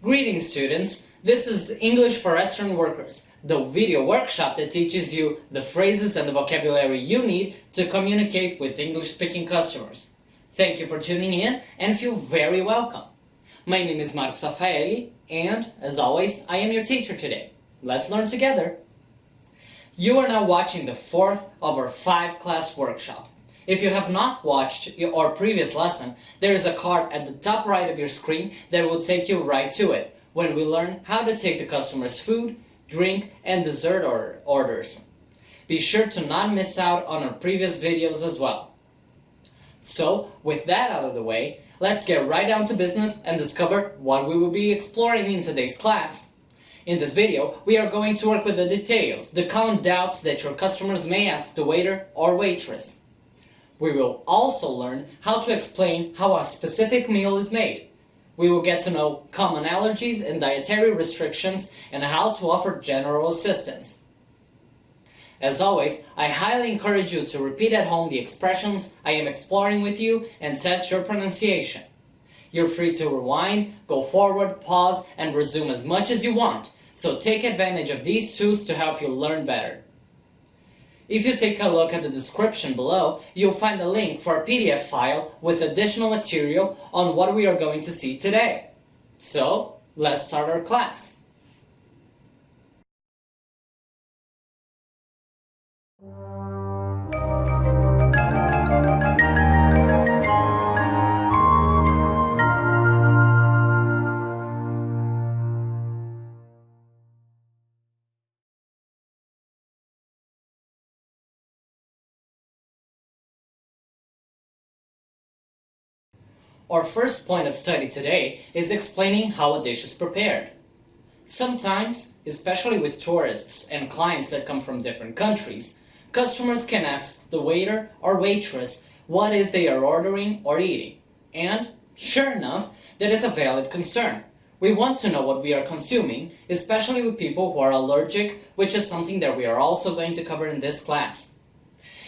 Greetings students, this is English for restaurant workers, the video workshop that teaches you the phrases and the vocabulary you need to communicate with English-speaking customers. Thank you for tuning in and feel very welcome. My name is Rafaelli and, as always, I am your teacher today. Let's learn together. You are now watching the fourth of our 5-class workshop. If you have not watched our previous lesson, there is a card at the top right of your screen that will take you right to it when we learn how to take the customer's food, drink, and dessert orders. Be sure to not miss out on our previous videos as well. So, with that out of the way, let's get right down to business and discover what we will be exploring in today's class. In this video, we are going to work with the details, the common doubts that your customers may ask the waiter or waitress. We will also learn how to explain how a specific meal is made. We will get to know common allergies and dietary restrictions and how to offer general assistance. As always, I highly encourage you to repeat at home the expressions I am exploring with you and test your pronunciation. You're free to rewind, go forward, pause, and resume as much as you want, so take advantage of these tools to help you learn better. If you take a look at the description below, you'll find a link for a PDF file with additional material on what we are going to see today. So, let's start our class. Our first point of study today is explaining how a dish is prepared. Sometimes, especially with tourists and clients that come from different countries, customers can ask the waiter or waitress what is they are ordering or eating. And, sure enough, that is a valid concern. We want to know what we are consuming, especially with people who are allergic, which is something that we are also going to cover in this class.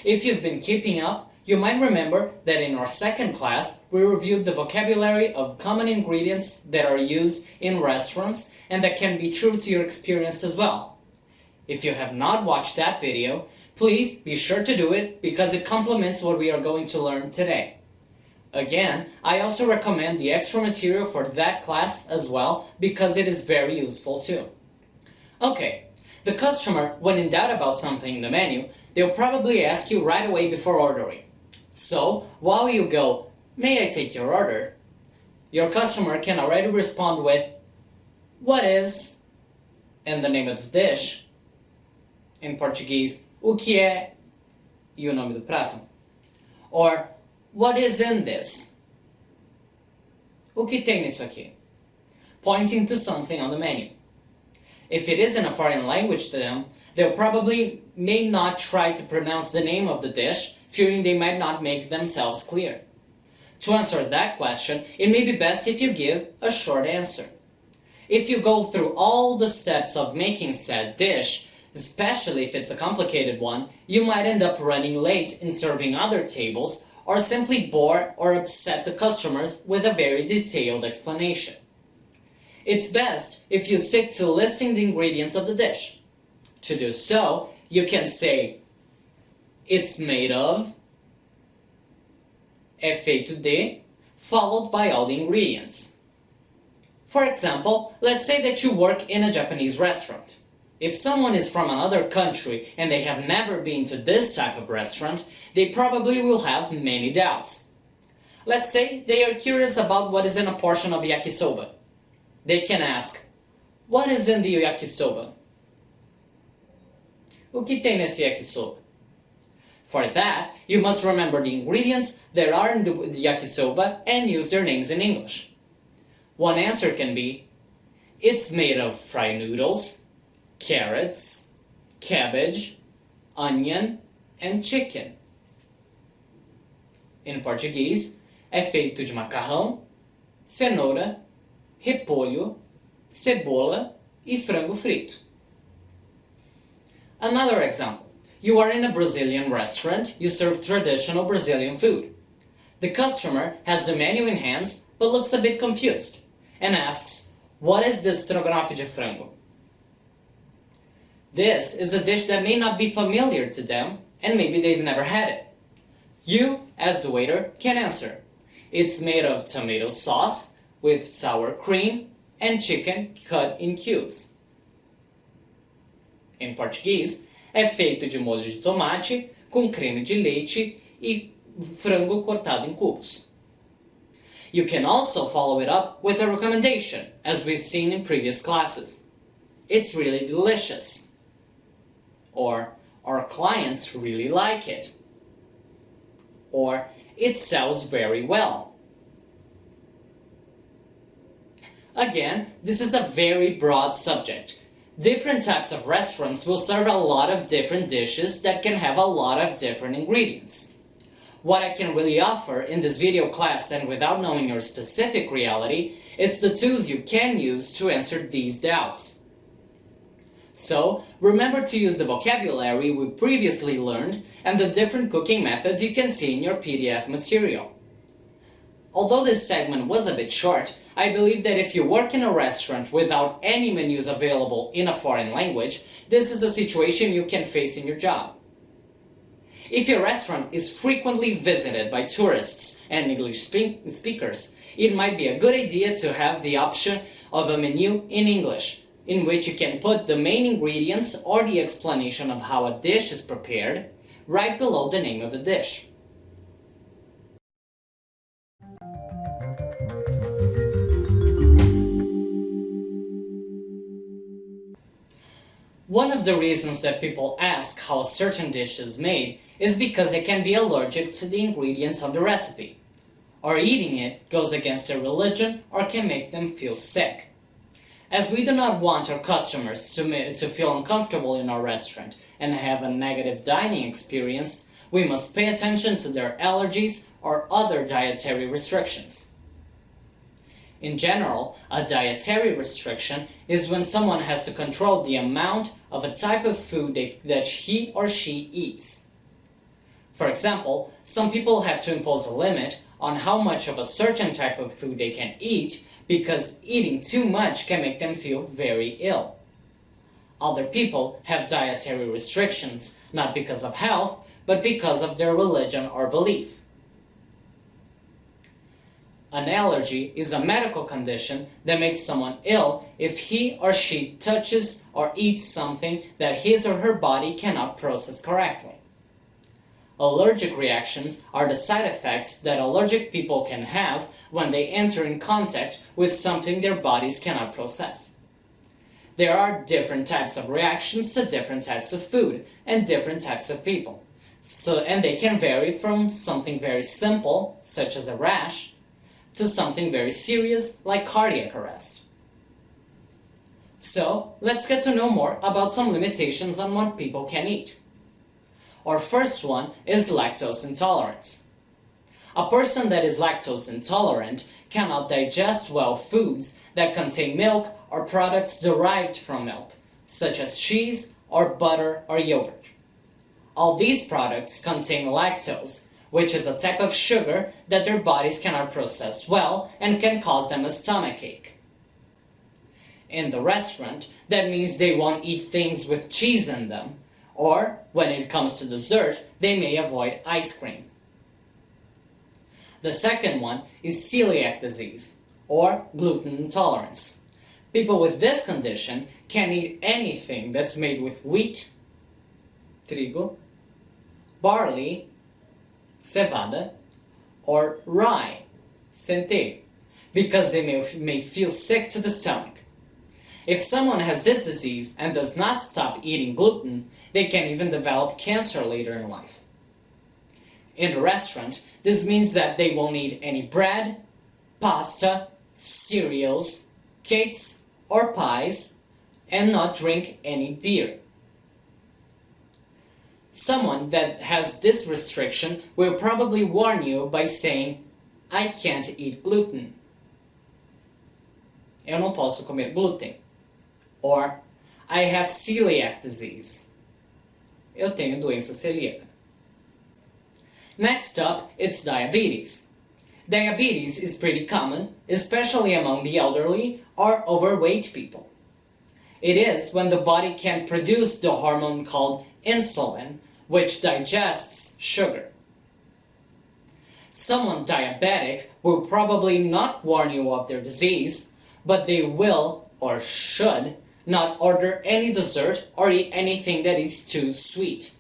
If you've been keeping up, you might remember that in our second class, we reviewed the vocabulary of common ingredients that are used in restaurants and that can be true to your experience as well. If you have not watched that video, please be sure to do it because it complements what we are going to learn today. Again, I also recommend the extra material for that class as well because it is very useful too. Okay, the customer, when in doubt about something in the menu, they'll probably ask you right away before ordering. So, while you go, "May I take your order?" your customer can already respond with, "What is?" and the name of the dish. In Portuguese, "O que é?" e o nome do prato. Or, "What is in this?" O que tem nisso aqui? Pointing to something on the menu. If it is in a foreign language to them, they'll probably may not try to pronounce the name of the dish, fearing they might not make themselves clear. To answer that question, it may be best if you give a short answer. If you go through all the steps of making said dish, especially if it's a complicated one, you might end up running late in serving other tables or simply bore or upset the customers with a very detailed explanation. It's best if you stick to listing the ingredients of the dish. To do so, you can say, "It's made of," é feito de, followed by all the ingredients. For example, let's say that you work in a Japanese restaurant. If someone is from another country and they have never been to this type of restaurant, they probably will have many doubts. Let's say they are curious about what is in a portion of yakisoba. They can ask, "What is in the yakisoba?" O que tem nesse yakisoba? For that, you must remember the ingredients that are in the yakisoba and use their names in English. One answer can be, "It's made of fried noodles, carrots, cabbage, onion, and chicken." In Português, é feito de macarrão, cenoura, repolho, cebola e frango frito. Another example. You are in a Brazilian restaurant, you serve traditional Brazilian food. The customer has the menu in hands but looks a bit confused and asks, What is the strogonoff de frango? This is a dish that may not be familiar to them, and maybe they've never had it. You, as the waiter, can answer. It's made of tomato sauce with sour cream and chicken cut in cubes. Em português, é feito de molho de tomate com creme de leite e frango cortado em cubos. You can also follow it up with a recommendation, as we've seen in previous classes. It's really delicious. Or, our clients really like it. Or, it sells very well. Again, this is a very broad subject. Different types of restaurants will serve a lot of different dishes that can have a lot of different ingredients. What I can really offer in this video class, and without knowing your specific reality, is the tools you can use to answer these doubts. So, remember to use the vocabulary we previously learned and the different cooking methods you can see in your PDF material. Although this segment was a bit short, I believe that if you work in a restaurant without any menus available in a foreign language, this is a situation you can face in your job. If your restaurant is frequently visited by tourists and English speakers, it might be a good idea to have the option of a menu in English, in which you can put the main ingredients or the explanation of how a dish is prepared right below the name of the dish. One of the reasons that people ask how a certain dish is made is because they can be allergic to the ingredients of the recipe, or eating it goes against their religion or can make them feel sick. As we do not want our customers to feel uncomfortable in our restaurant and have a negative dining experience, we must pay attention to their allergies or other dietary restrictions. In general, a dietary restriction is when someone has to control the amount of a type of food that he or she eats. For example, some people have to impose a limit on how much of a certain type of food they can eat because eating too much can make them feel very ill. Other people have dietary restrictions, not because of health, but because of their religion or belief. An allergy is a medical condition that makes someone ill if he or she touches or eats something that his or her body cannot process correctly. Allergic reactions are the side effects that allergic people can have when they enter in contact with something their bodies cannot process. There are different types of reactions to different types of food and different types of people. And they can vary from something very simple, such as a rash, to something very serious like cardiac arrest. So, let's get to know more about some limitations on what people can eat. Our first one is lactose intolerance. A person that is lactose intolerant cannot digest well foods that contain milk or products derived from milk, such as cheese or butter or yogurt. All these products contain lactose, which is a type of sugar that their bodies cannot process well and can cause them a stomachache. In the restaurant, that means they won't eat things with cheese in them, or, when it comes to dessert, they may avoid ice cream. The second one is celiac disease, or gluten intolerance. People with this condition can eat anything that's made with wheat, trigo, barley, cevada, or rye, centeio, because they may feel sick to the stomach. If someone has this disease and does not stop eating gluten, they can even develop cancer later in life. In a restaurant, this means that they won't eat any bread, pasta, cereals, cakes, or pies, and not drink any beer. Someone that has this restriction will probably warn you by saying, I can't eat gluten. Eu não posso comer glúten. Or, I have celiac disease. Eu tenho doença celíaca. Next up, it's diabetes. Diabetes is pretty common, especially among the elderly are overweight people. It is when the body can produce the hormone called insulin, which digests sugar. Someone diabetic will probably not warn you of their disease, but they will, or should, not order any dessert or eat anything that is too sweet.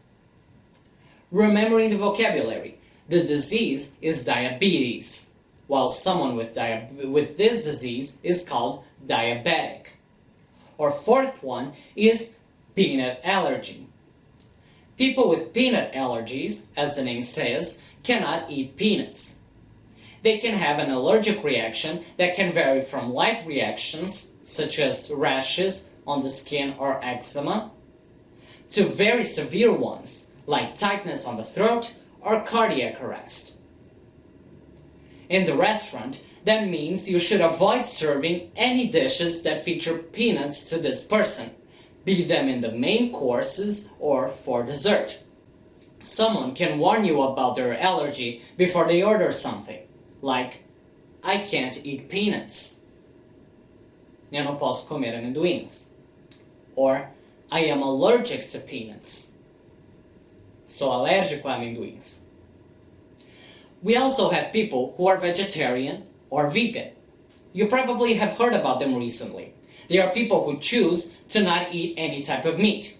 Remembering the vocabulary, the disease is diabetes, while someone with this disease is called diabetic. Our fourth one is peanut allergy. People with peanut allergies, as the name says, cannot eat peanuts. They can have an allergic reaction that can vary from light reactions, such as rashes on the skin or eczema, to very severe ones, like tightness on the throat or cardiac arrest. In the restaurant, that means you should avoid serving any dishes that feature peanuts to this person, be them in the main courses or for dessert. Someone can warn you about their allergy before they order something, like, I can't eat peanuts. Eu não posso comer amendoins. Or, I am allergic to peanuts. Sou alérgico a amendoins. We also have people who are vegetarian or vegan. You probably have heard about them recently. They are people who choose to not eat any type of meat,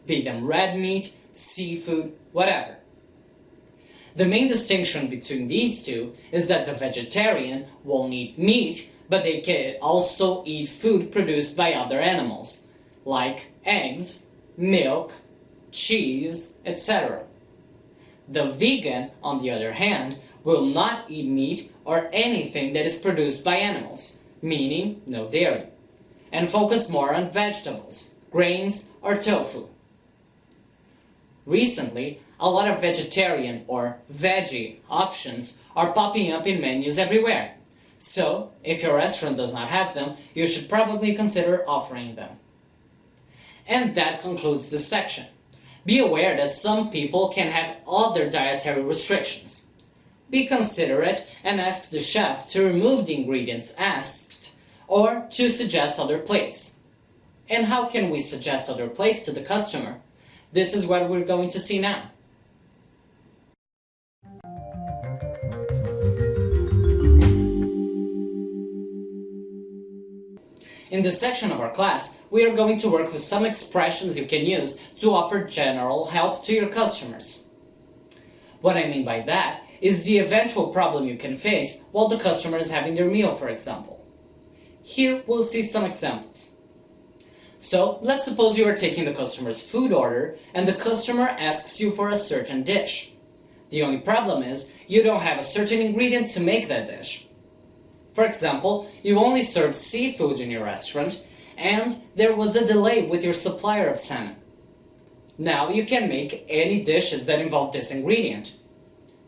be them red meat, seafood, whatever. The main distinction between these two is that the vegetarian won't eat meat, but they can also eat food produced by other animals, like eggs, milk, cheese, etc. The vegan, on the other hand, will not eat meat or anything that is produced by animals, meaning no dairy, and focus more on vegetables, grains, or tofu. Recently, a lot of vegetarian or veggie options are popping up in menus everywhere, so if your restaurant does not have them, you should probably consider offering them. And that concludes this section. Be aware that some people can have other dietary restrictions. Be considerate and ask the chef to remove the ingredients asked or to suggest other plates. And how can we suggest other plates to the customer? This is what we're going to see now. In this section of our class, we are going to work with some expressions you can use to offer general help to your customers. What I mean by that is the eventual problem you can face while the customer is having their meal, for example. Here we'll see some examples. So, let's suppose you are taking the customer's food order and the customer asks you for a certain dish. The only problem is you don't have a certain ingredient to make that dish. For example, you only serve seafood in your restaurant and there was a delay with your supplier of salmon. Now you can make any dishes that involve this ingredient.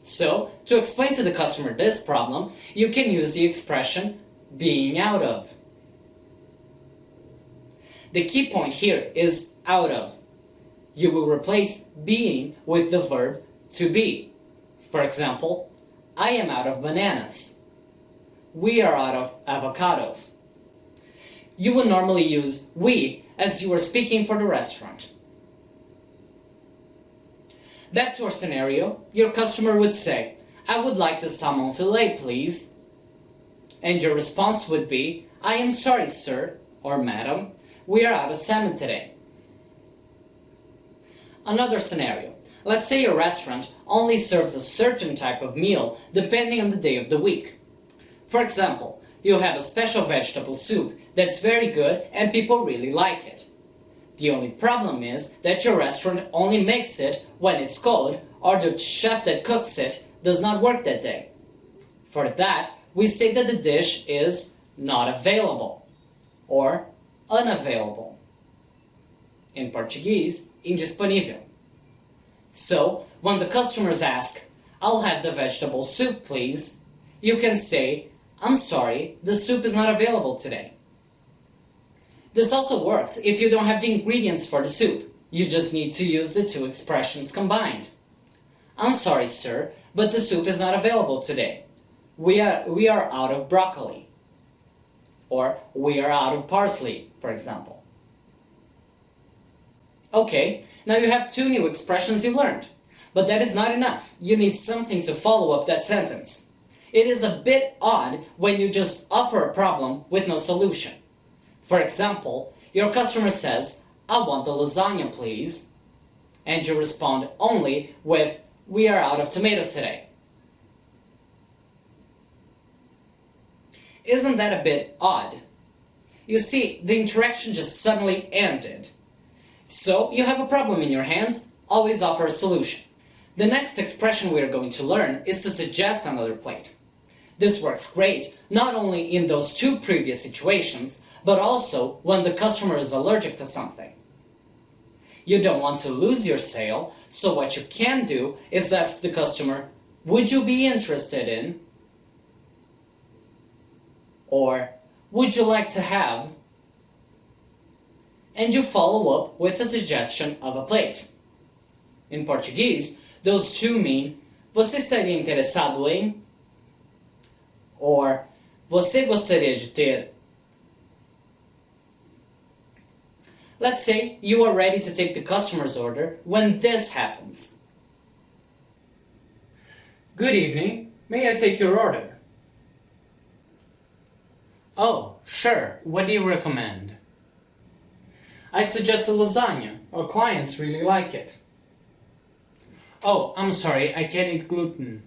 So, to explain to the customer this problem, you can use the expression being out of. The key point here is out of. You will replace being with the verb to be. For example, I am out of bananas. We are out of avocados. You would normally use we as you are speaking for the restaurant. Back to our scenario, your customer would say, I would like the salmon fillet, please. And your response would be, I am sorry, sir, or madam, we are out of salmon today. Another scenario. Let's say your restaurant only serves a certain type of meal depending on the day of the week. For example, you have a special vegetable soup that's very good and people really like it. The only problem is that your restaurant only makes it when it's cold or the chef that cooks it does not work that day. For that, we say that the dish is not available or unavailable. In Portuguese, indisponível. So, when the customers ask, I'll have the vegetable soup, please, you can say, I'm sorry, the soup is not available today. This also works if you don't have the ingredients for the soup. You just need to use the two expressions combined. I'm sorry, sir, but the soup is not available today. We are out of broccoli. or we are out of parsley, for example. Okay, now you have 2 new expressions you learned. But that is not enough. You need something to follow up that sentence. It is a bit odd when you just offer a problem with no solution. For example, your customer says, "I want the lasagna, please." And you respond only with, "We are out of tomatoes today." Isn't that a bit odd? You see, the interaction just suddenly ended. So you have a problem in your hands, always offer a solution. The next expression we are going to learn is to suggest another plate. This works great not only in those 2 previous situations, but also when the customer is allergic to something. You don't want to lose your sale, so what you can do is ask the customer, "Would you be interested in?" Or, "Would you like to have?" And you follow up with a suggestion of a plate. In Portuguese, those 2 mean, "Você estaria interessado em?" Or, "Você gostaria de ter?" Let's say you are ready to take the customer's order when this happens. "Good evening, may I take your order?" "Oh, sure, what do you recommend?" "I suggest a lasagna, our clients really like it." "Oh, I'm sorry, I can't eat gluten."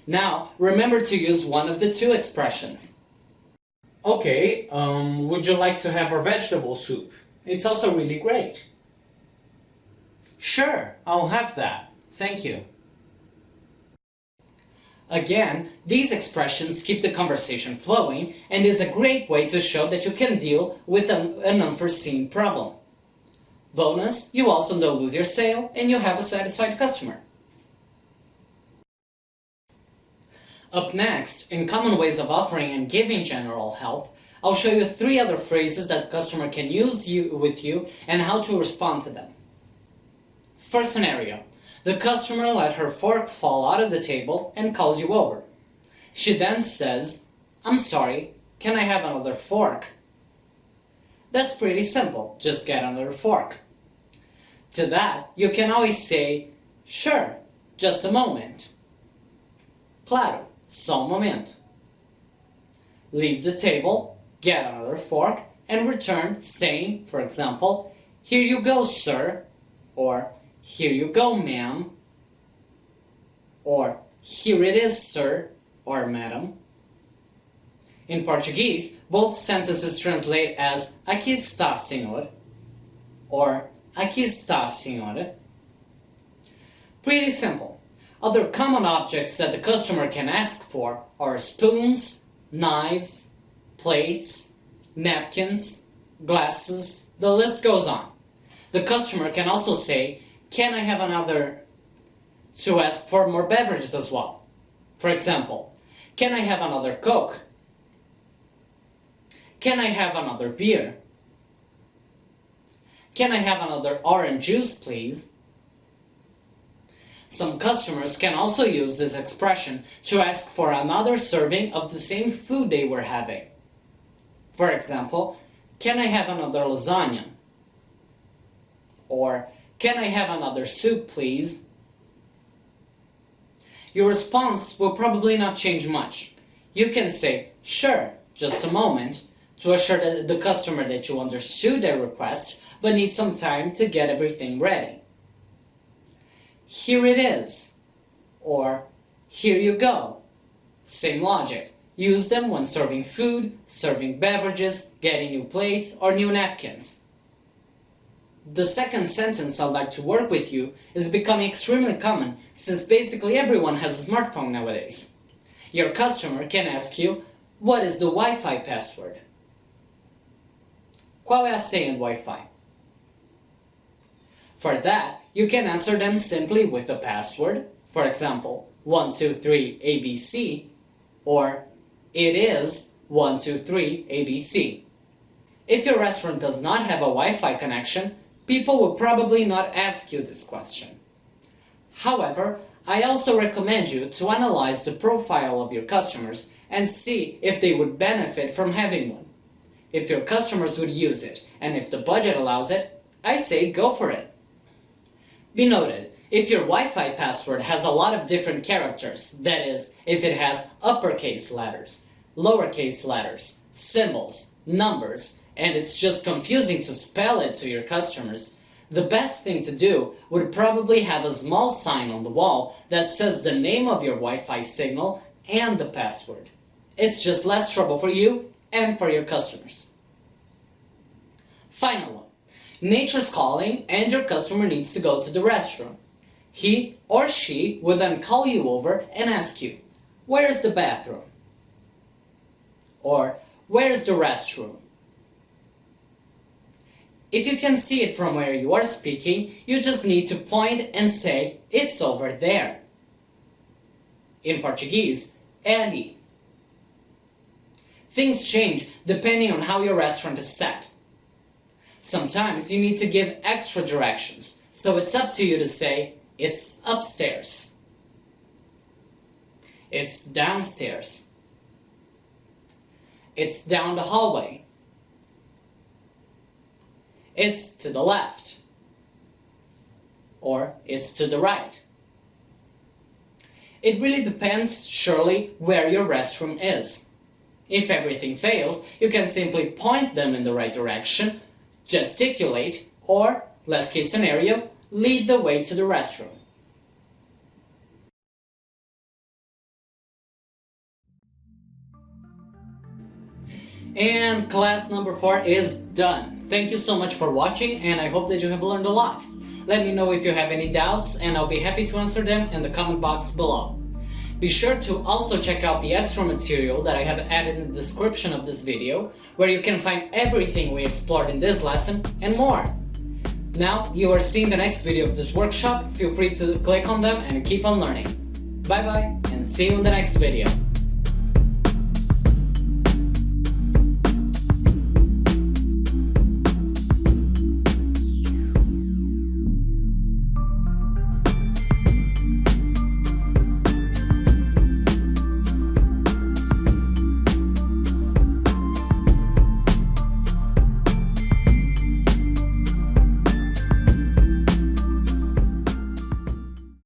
Now, remember to use one of the 2 expressions. "Okay, would you like to have our vegetable soup? It's also really great." "Sure, I'll have that. Thank you." Again, these expressions keep the conversation flowing and is a great way to show that you can deal with an unforeseen problem. Bonus, you also don't lose your sale and you have a satisfied customer. Up next, in common ways of offering and giving general help, I'll show you 3 other phrases that the customer can use with you and how to respond to them. First scenario, the customer let her fork fall out of the table and calls you over. She then says, "I'm sorry, can I have another fork?" That's pretty simple, just get another fork. To that, you can always say, "Sure, just a moment." Claro, só um momento. Leave the table, get another fork, and return saying, for example, "Here you go, sir," or "Here you go, ma'am," or "Here it is, sir," or "Madam." In Portuguese, both sentences translate as "Aqui está, senhor," or "Aqui está, senhora." Pretty simple. Other common objects that the customer can ask for are spoons, knives, plates, napkins, glasses, the list goes on. The customer can also say, "Can I have another?" to ask for more beverages as well. For example, "Can I have another Coke?" "Can I have another beer?" "Can I have another orange juice, please?" Some customers can also use this expression to ask for another serving of the same food they were having. For example, "Can I have another lasagna?" Or, "Can I have another soup, please?" Your response will probably not change much. You can say, "Sure, just a moment," to assure the customer that you understood their request, but need some time to get everything ready. "Here it is," or "Here you go." Same logic. Use them when serving food, serving beverages, getting new plates, or new napkins. The second sentence I'd like to work with you is becoming extremely common since basically everyone has a smartphone nowadays. Your customer can ask you, "What is the Wi-Fi password?" Qual é a senha do Wi-Fi? For that, you can answer them simply with a password, for example, 123ABC, or "It is 123ABC. If your restaurant does not have a Wi-Fi connection, people will probably not ask you this question. However, I also recommend you to analyze the profile of your customers and see if they would benefit from having one. If your customers would use it, and if the budget allows it, I say go for it. Be noted, if your Wi-Fi password has a lot of different characters, that is, if it has uppercase letters, lowercase letters, symbols, numbers, and it's just confusing to spell it to your customers, the best thing to do would probably have a small sign on the wall that says the name of your Wi-Fi signal and the password. It's just less trouble for you and for your customers. Final one. Nature's calling and your customer needs to go to the restroom. He or she will then call you over and ask you, "Where is the bathroom?" Or, "Where is the restroom?" If you can see it from where you are speaking, you just need to point and say, "It's over there." In Portuguese, ali. Things change depending on how your restaurant is set. Sometimes you need to give extra directions, so it's up to you to say, "It's upstairs." "It's downstairs." "It's down the hallway." "It's to the left." Or, "It's to the right." It really depends, surely, where your restroom is. If everything fails, you can simply point them in the right direction, gesticulate, or, last case scenario, lead the way to the restroom. And class number 4 is done. Thank you so much for watching, and I hope that you have learned a lot. Let me know if you have any doubts, and I'll be happy to answer them in the comment box below. Be sure to also check out the extra material that I have added in the description of this video, where you can find everything we explored in this lesson and more. Now you are seeing the next video of this workshop. Feel free to click on them and keep on learning. Bye bye, and see you in the next video.